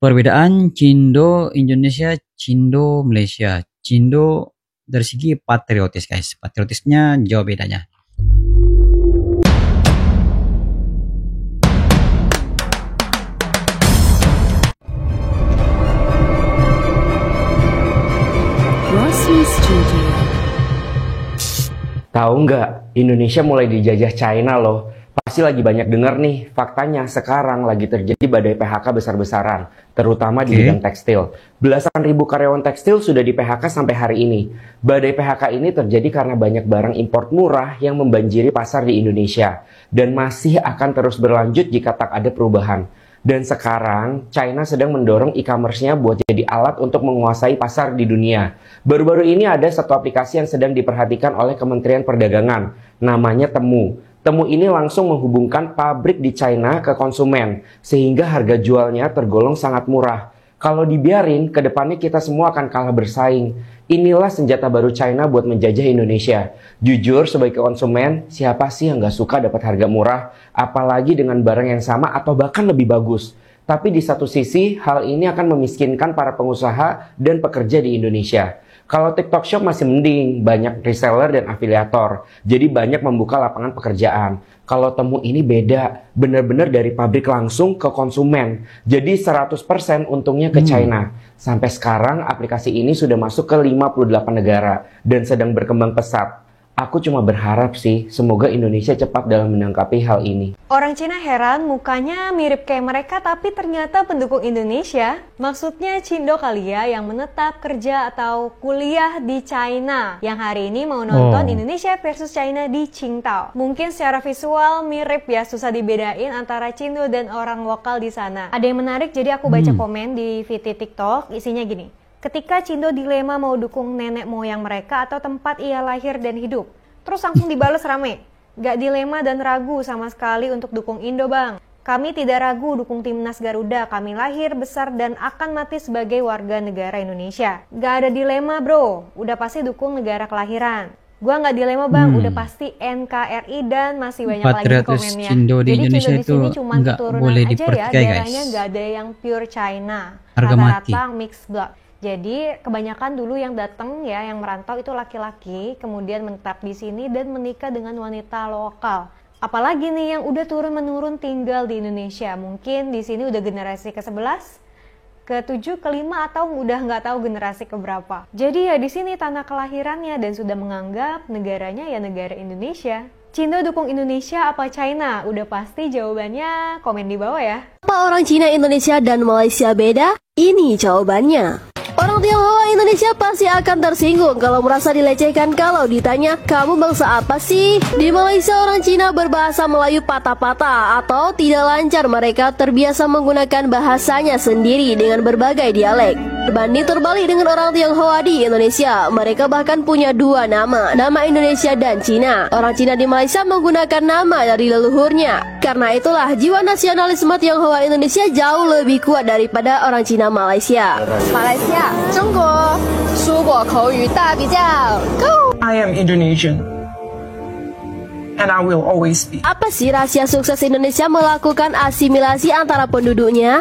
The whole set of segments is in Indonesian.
Perbedaan Cindo Indonesia, Cindo Malaysia. Cindo dari segi patriotis guys. Patriotisnya jauh bedanya. Tahu nggak, Indonesia mulai dijajah China loh. Pasti lagi banyak dengar nih, faktanya sekarang lagi terjadi badai PHK besar-besaran, terutama di bidang tekstil. Belasan ribu karyawan tekstil sudah di PHK sampai hari ini. Badai PHK ini terjadi karena banyak barang import murah yang membanjiri pasar di Indonesia. Dan masih akan terus berlanjut jika tak ada perubahan. Dan sekarang, China sedang mendorong e-commerce-nya buat jadi alat untuk menguasai pasar di dunia. Baru-baru ini ada satu aplikasi yang sedang diperhatikan oleh Kementerian Perdagangan, namanya Temu. Temu ini langsung menghubungkan pabrik di China ke konsumen, sehingga harga jualnya tergolong sangat murah. Kalau dibiarin, ke depannya kita semua akan kalah bersaing. Inilah senjata baru China buat menjajah Indonesia. Jujur, sebagai konsumen, siapa sih yang nggak suka dapat harga murah? Apalagi dengan barang yang sama atau bahkan lebih bagus. Tapi di satu sisi, hal ini akan memiskinkan para pengusaha dan pekerja di Indonesia. Kalau TikTok Shop masih mending, banyak reseller dan afiliator. Jadi banyak membuka lapangan pekerjaan. Kalau Temu ini beda, benar-benar dari pabrik langsung ke konsumen. Jadi 100% untungnya ke China. Sampai sekarang aplikasi ini sudah masuk ke 58 negara dan sedang berkembang pesat. Aku cuma berharap sih, semoga Indonesia cepat dalam menangkapi hal ini. Orang Cina heran, mukanya mirip kayak mereka tapi ternyata pendukung Indonesia. Maksudnya Cindo kali ya yang menetap kerja atau kuliah di China. Yang hari ini mau nonton Indonesia versus China di Qingdao. Mungkin secara visual mirip ya, susah dibedain antara Cindo dan orang lokal di sana. Ada yang menarik, jadi aku baca komen di feed TikTok, isinya gini. Ketika Cindo dilema mau dukung nenek moyang mereka atau tempat ia lahir dan hidup. Terus langsung dibales rame. Gak dilema dan ragu sama sekali untuk dukung Indo bang. Kami tidak ragu dukung timnas Garuda. Kami lahir, besar, dan akan mati sebagai warga negara Indonesia. Gak ada dilema bro. Udah pasti dukung negara kelahiran. Gua nggak dilema bang, udah pasti NKRI dan masih banyak lagi komennya. Cindo di Jadi Indonesia Cindo di sini cuma nggak keturunan boleh aja ya, dipercaya guys. darahnya nggak ada yang pure China. Harga mati. Rata-rata mixed blood. Jadi kebanyakan dulu yang datang ya, yang merantau itu laki-laki, kemudian menetap di sini dan menikah dengan wanita lokal. Apalagi nih yang udah turun-menurun tinggal di Indonesia, mungkin di sini udah generasi ke-11, ke-7, ke-5 atau udah nggak tahu generasi keberapa. Jadi ya di sini tanah kelahirannya dan sudah menganggap negaranya ya negara Indonesia. Cindo dukung Indonesia apa China? Udah pasti jawabannya komen di bawah ya. Apa orang Cina, Indonesia, dan Malaysia beda? Ini jawabannya. Orang Tionghoa Indonesia pasti akan tersinggung kalau merasa dilecehkan kalau ditanya, kamu bangsa apa sih? Di Malaysia orang Cina berbahasa Melayu patah-patah atau tidak lancar, mereka terbiasa menggunakan bahasanya sendiri dengan berbagai dialek. Berbanding terbalik dengan orang Tionghoa di Indonesia, mereka bahkan punya dua nama Indonesia dan Cina. Orang Cina di Malaysia menggunakan nama dari leluhurnya. Karena itulah jiwa nasionalisme Tionghoa Indonesia jauh lebih kuat daripada orang Cina Malaysia. Malaysia, Jungguo, 蔬果口语大比较 Go! I am Indonesian and I will always be. Apa sih rahasia sukses Indonesia melakukan asimilasi antara penduduknya?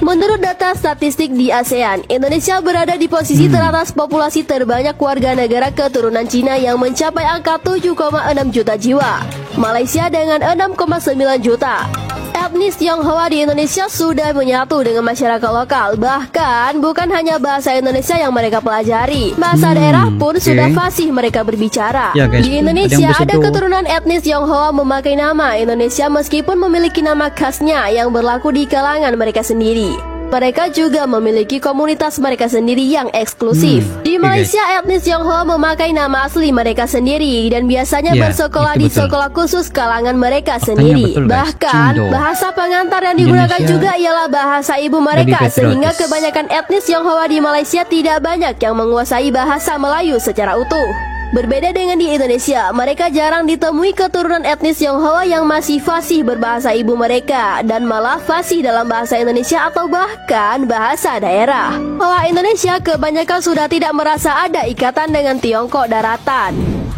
Menurut data statistik di ASEAN, Indonesia berada di posisi teratas populasi terbanyak warga negara keturunan Cina yang mencapai angka 7,6 juta jiwa. Malaysia dengan 6,9 juta. Etnis Tionghoa di Indonesia sudah menyatu dengan masyarakat lokal. Bahkan bukan hanya bahasa Indonesia yang mereka pelajari, bahasa daerah pun sudah fasih mereka berbicara. Ya, guys, di Indonesia ada keturunan etnis Tionghoa memakai nama Indonesia meskipun memiliki nama khasnya yang berlaku di kalangan mereka sendiri. Mereka juga memiliki komunitas mereka sendiri yang eksklusif. Di Malaysia, etnis Tionghoa memakai nama asli mereka sendiri dan biasanya bersekolah di sekolah khusus kalangan mereka sendiri. Bahkan, bahasa pengantar yang digunakan juga ialah bahasa ibu mereka, sehingga kebanyakan etnis Tionghoa di Malaysia tidak banyak yang menguasai bahasa Melayu secara utuh. Berbeda dengan di Indonesia, mereka jarang ditemui keturunan etnis Tionghoa yang masih fasih berbahasa ibu mereka dan malah fasih dalam bahasa Indonesia atau bahkan bahasa daerah. Tionghoa Indonesia kebanyakan sudah tidak merasa ada ikatan dengan Tiongkok daratan.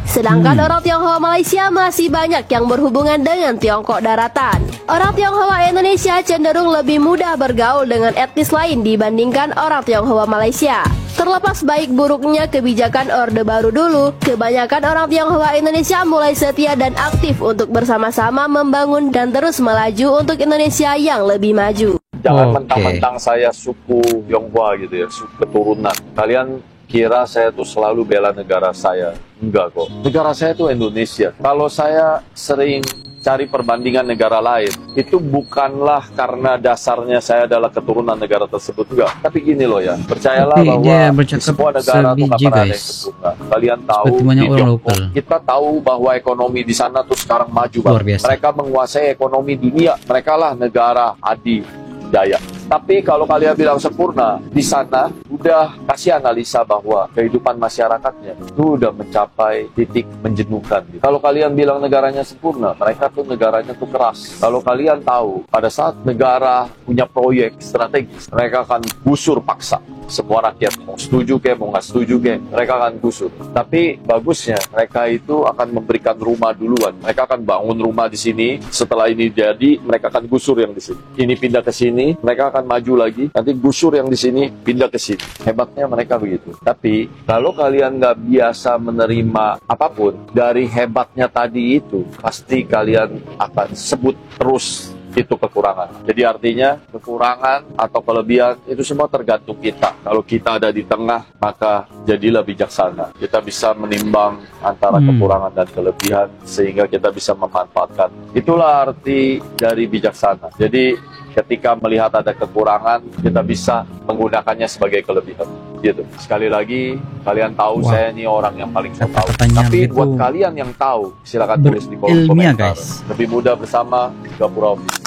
Sedangkan orang Tionghoa Malaysia masih banyak yang berhubungan dengan Tiongkok daratan. Orang Tionghoa Indonesia cenderung lebih mudah bergaul dengan etnis lain dibandingkan orang Tionghoa Malaysia. Terlepas baik buruknya kebijakan Orde Baru dulu, kebanyakan orang Tionghoa Indonesia mulai setia dan aktif untuk bersama-sama membangun dan terus melaju untuk Indonesia yang lebih maju. Jangan mentang-mentang saya suku Tionghoa gitu ya, suku keturunan. Kalian kira saya tuh selalu bela negara saya. Enggak kok. Negara saya tuh Indonesia. Kalau saya sering cari perbandingan negara lain, itu bukanlah karena dasarnya saya adalah keturunan negara tersebut. Enggak. Tapi gini loh ya, percayalah bahwa di semua negara tuh gak pernah ada yang sempurna. Kalian tahu di Tiongkok, kita tahu bahwa ekonomi di sana tuh sekarang maju banget. Mereka menguasai ekonomi dunia. Mereka lah negara adidaya. Tapi kalau kalian bilang sempurna, di sana udah kasih analisa bahwa kehidupan masyarakatnya itu udah mencapai titik menjenuhkan. Kalau kalian bilang negaranya sempurna, mereka tuh negaranya tuh keras. Kalau kalian tahu, pada saat negara punya proyek strategis, mereka akan gusur paksa. Semua rakyat mau setuju ke, mau nggak setuju ke, mereka akan gusur. Tapi bagusnya mereka itu akan memberikan rumah duluan. Mereka akan bangun rumah di sini. Setelah ini jadi, mereka akan gusur yang di sini. Ini pindah ke sini, mereka akan maju lagi. Nanti gusur yang di sini, pindah ke sini. Hebatnya mereka begitu. Tapi kalau kalian nggak biasa menerima apapun dari hebatnya tadi itu, pasti kalian akan sebut terus itu kekurangan. Jadi artinya kekurangan atau kelebihan itu semua tergantung kita. Kalau kita ada di tengah, maka jadilah bijaksana. Kita bisa menimbang antara kekurangan dan kelebihan sehingga kita bisa memanfaatkan. Itulah arti dari bijaksana. Jadi ketika melihat ada kekurangan, kita bisa menggunakannya sebagai kelebihan. Gitu. Sekali lagi, kalian tahu saya ini orang yang paling so tahu. Tapi buat kalian yang tahu, silakan tulis di kolom komentar. Lebih mudah bersama Gapura Office.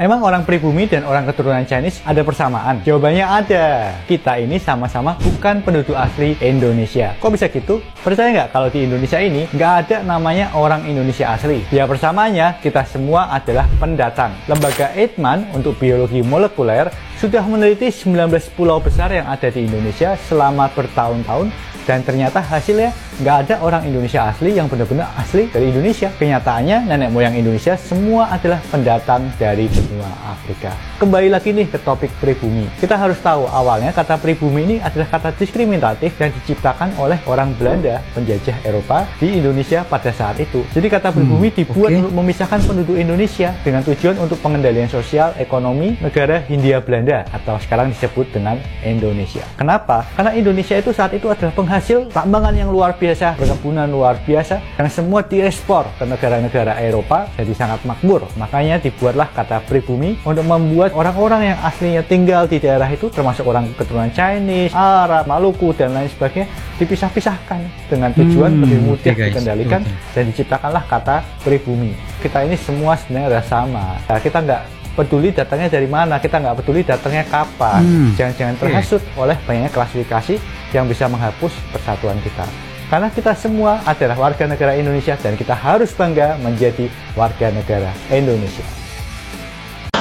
Emang orang pribumi dan orang keturunan Chinese ada persamaan? Jawabannya ada. Kita ini sama-sama bukan penduduk asli Indonesia. Kok bisa gitu? Percaya nggak kalau di Indonesia ini nggak ada namanya orang Indonesia asli? Ya persamaannya, kita semua adalah pendatang. Lembaga Eijkman untuk biologi molekuler sudah meneliti 19 pulau besar yang ada di Indonesia selama bertahun-tahun, dan ternyata hasilnya nggak ada orang Indonesia asli yang benar-benar asli dari Indonesia. Kenyataannya nenek moyang Indonesia semua adalah pendatang dari benua Afrika. Kembali lagi nih ke topik pribumi. Kita harus tahu awalnya kata pribumi ini adalah kata diskriminatif dan diciptakan oleh orang Belanda penjajah Eropa di Indonesia pada saat itu. Jadi kata pribumi dibuat untuk memisahkan penduduk Indonesia dengan tujuan untuk pengendalian sosial ekonomi negara Hindia Belanda atau sekarang disebut dengan Indonesia. Kenapa? Karena Indonesia itu saat itu adalah penghasil tambangan yang luar biasa, perkebunan luar biasa, yang semua diekspor ke negara-negara Eropa, jadi sangat makmur. Makanya dibuatlah kata pribumi untuk membuat orang-orang yang aslinya tinggal di daerah itu, termasuk orang keturunan Chinese, Arab, Maluku, dan lain sebagainya, dipisah-pisahkan dengan tujuan lebih mudah dikendalikan, dan diciptakanlah kata pribumi. Kita ini semua sebenarnya adalah sama. Nah, kita nggak peduli datangnya dari mana, kita nggak peduli datangnya kapan. Jangan terhasut oleh banyaknya klasifikasi yang bisa menghapus persatuan kita. Karena kita semua adalah warga negara Indonesia dan kita harus bangga menjadi warga negara Indonesia.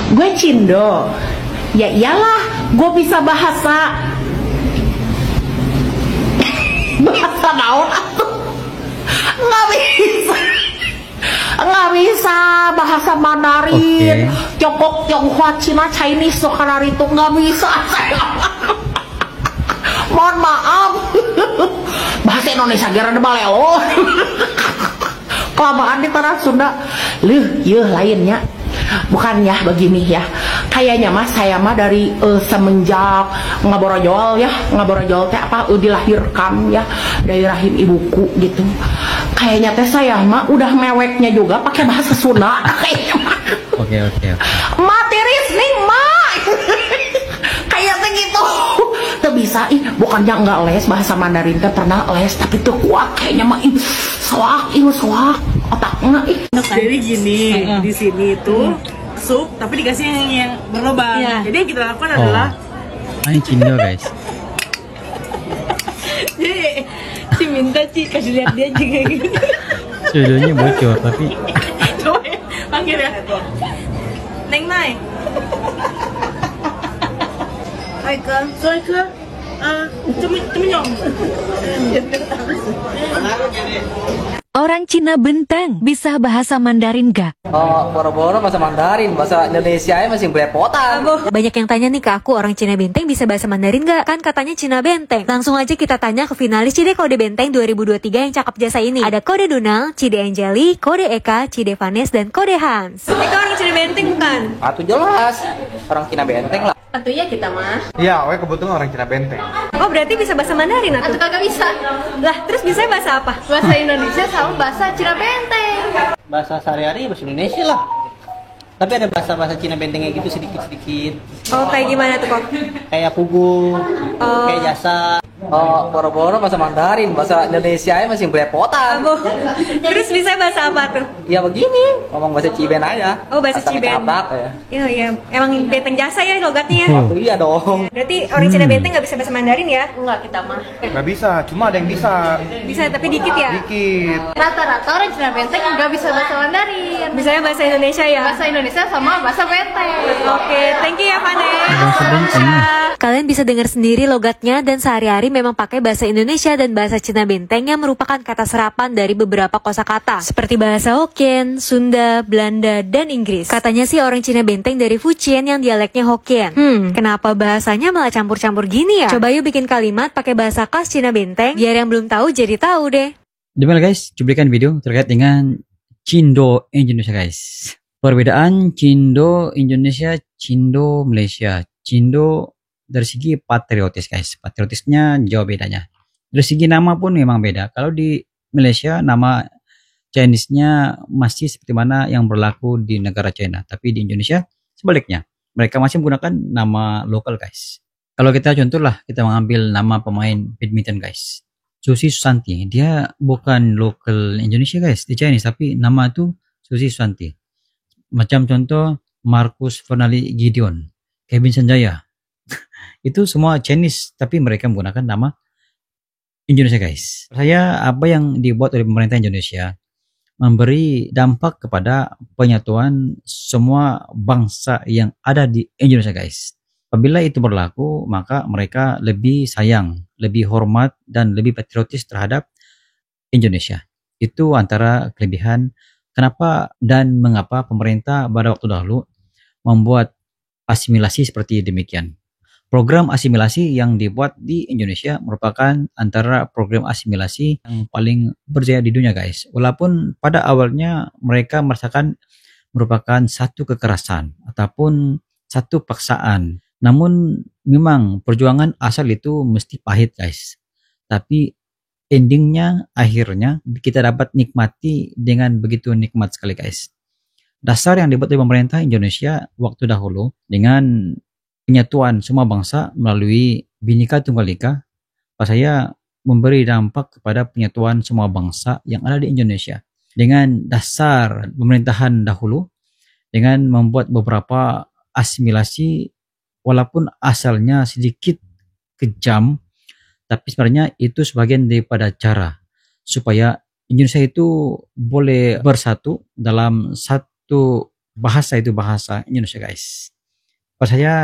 Gue Cindo. Ya iyalah, gue bisa bahasa naon atuh. Nggak bisa bahasa Mandarin, Tiongkok, Tionghoa, Cina, Chinese, Sokanari itu nggak bisa. Mohon maaf. Bahasa Indonesia gara ada baleo. Kelamaan di tanah Sunda. Lainnya. Bukan ya begini ya. Kayaknya mas saya mah dari semenjak ngaborojol teh apa dilahirkan ya dari rahim ibuku gitu. Kayaknya teh saya mah udah meweknya juga pakai bahasa Sunda. Oke. Materis nih mak. Kayaknya gitu. Tuh bisa bukannya nggak les bahasa Mandarin teh pernah les tapi tuh kuat kayaknya mah soak otaknya Jadi gini di sini itu sup tapi dikasih yang berlubang. Jadi yang kita lakukan adalah ini Cindo guys. Jadi Ci minta kasih lihat dia juga gitu. Judulnya bocor tapi coba ya panggil ya. Neng Nai. Hai ke. cemenyong. Orang Cina Benteng bisa bahasa Mandarin gak? Oh, boro-boro bahasa Mandarin, bahasa Indonesia masih belepotan. Banyak yang tanya nih ke aku, orang Cina Benteng bisa bahasa Mandarin gak? Kan katanya Cina Benteng. Langsung aja kita tanya ke finalis Cide Kode Benteng 2023 yang cakep jasa ini. Ada Kode Donald, Cide Angeli, Kode Eka, Cide Vanes, dan Kode Hans. Itu orang Cina Benteng bukan? Atuh jelas, orang Cina Benteng lah. Tentunya kita mah. Iya, we kebetulan orang Cina Benteng. Oh, berarti bisa bahasa Mandarin atau? Atau kagak bisa. Lah, terus bisa bahasa apa? Bahasa Indonesia sama bahasa Cina Benteng. Bahasa sehari-hari bahasa Indonesia lah. Tapi ada bahasa-bahasa Cina Bentengnya gitu sedikit-sedikit. Oh, kayak gimana tuh kok? Kayak pugu, kayak jasa. Oh, boro-boro bahasa Mandarin, bahasa Indonesia masih belepotan. Terus bisa bahasa apa tuh? Ya begini, ngomong bahasa Ciben aja. Oh, bahasa Ciben. Ya. Iya, emang Benteng jasa ya logatnya. Iya dong. Berarti orang Cina Benteng nggak bisa bahasa Mandarin ya? Enggak, kita mah. Nggak bisa, cuma ada yang bisa. Bisa, tapi dikit ya? Dikit. Rata-rata orang Cina Benteng nggak bisa bahasa Mandarin. Bisanya bahasa Indonesia ya? Bahasa Indonesia sama bahasa Benteng. Oke, thank you ya Vanes. Kalian bisa dengar sendiri logatnya dan sehari-hari memang pakai bahasa Indonesia dan bahasa Cina Benteng yang merupakan kata serapan dari beberapa kosakata seperti bahasa Hokkien, Sunda, Belanda, dan Inggris. Katanya sih orang Cina Benteng dari Fujian yang dialeknya Hokkien. Kenapa bahasanya malah campur-campur gini ya? Coba yuk bikin kalimat pakai bahasa khas Cina Benteng biar yang belum tahu jadi tahu deh. Demikian guys, cuplikan video terkait dengan Cindo Indonesia guys. Perbedaan Cindo Indonesia, Cindo Malaysia. Cindo dari segi patriotis guys, patriotisnya jauh bedanya. Dari segi nama pun memang beda. Kalau di Malaysia nama Chinese-nya masih seperti mana yang berlaku di negara China, tapi di Indonesia sebaliknya, mereka masih menggunakan nama lokal guys. Kalau kita contohlah, kita mengambil nama pemain badminton guys, Susi Susanti, dia bukan lokal Indonesia guys di Chinese, tapi nama itu Susi Susanti. Macam contoh Marcus Fernali Gideon, Kevin Sanjaya, itu semua Chinese tapi mereka menggunakan nama Indonesia guys. Saya apa yang dibuat oleh pemerintah Indonesia memberi dampak kepada penyatuan semua bangsa yang ada di Indonesia guys. Apabila itu berlaku, maka mereka lebih sayang, lebih hormat, dan lebih patriotis terhadap Indonesia. Itu antara kelebihan kenapa dan mengapa pemerintah pada waktu dahulu membuat asimilasi seperti demikian. Program asimilasi yang dibuat di Indonesia merupakan antara program asimilasi yang paling berjaya di dunia guys. Walaupun pada awalnya mereka merasakan merupakan satu kekerasan ataupun satu paksaan. Namun memang perjuangan asal itu mesti pahit guys. Tapi endingnya akhirnya kita dapat nikmati dengan begitu nikmat sekali guys. Dasar yang dibuat oleh pemerintah Indonesia waktu dahulu dengan penyatuan semua bangsa melalui Bhinneka Tunggal Ika, saya memberi dampak kepada penyatuan semua bangsa yang ada di Indonesia. Dengan dasar pemerintahan dahulu, dengan membuat beberapa asimilasi, walaupun asalnya sedikit kejam, tapi sebenarnya itu sebagian daripada cara supaya Indonesia itu boleh bersatu dalam satu bahasa, itu bahasa Indonesia guys. Pada saya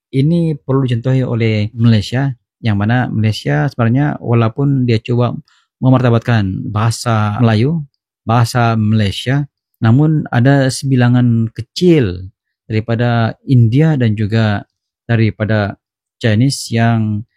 ini perlu dicontohi oleh Malaysia, yang mana Malaysia sebenarnya walaupun dia coba memartabatkan bahasa Melayu, bahasa Malaysia, namun ada sebilangan kecil daripada India dan juga daripada Chinese yang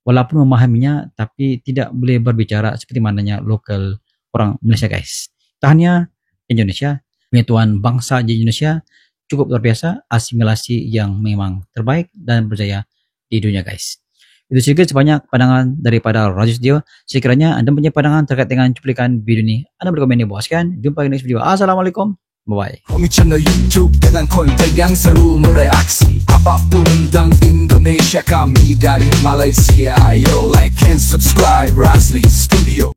walaupun memahaminya tapi tidak boleh berbicara seperti mananya lokal orang Malaysia guys. Tak hanya Indonesia, penyatuan bangsa di Indonesia cukup luar biasa, asimilasi yang memang terbaik dan berjaya di dunia guys. Itu sedikit sebanyak pandangan daripada Rajus Dio. Sekiranya Anda punya pandangan terkait dengan cuplikan video ini, Anda boleh komen di bawah sekian. Jumpa di next video. Assalamualaikum. Bye-bye. Kami channel YouTube dengan konten yang seru mereaksi apapun tentang Indonesia, kami dari Malaysia. Ayo like and subscribe Razli Studio.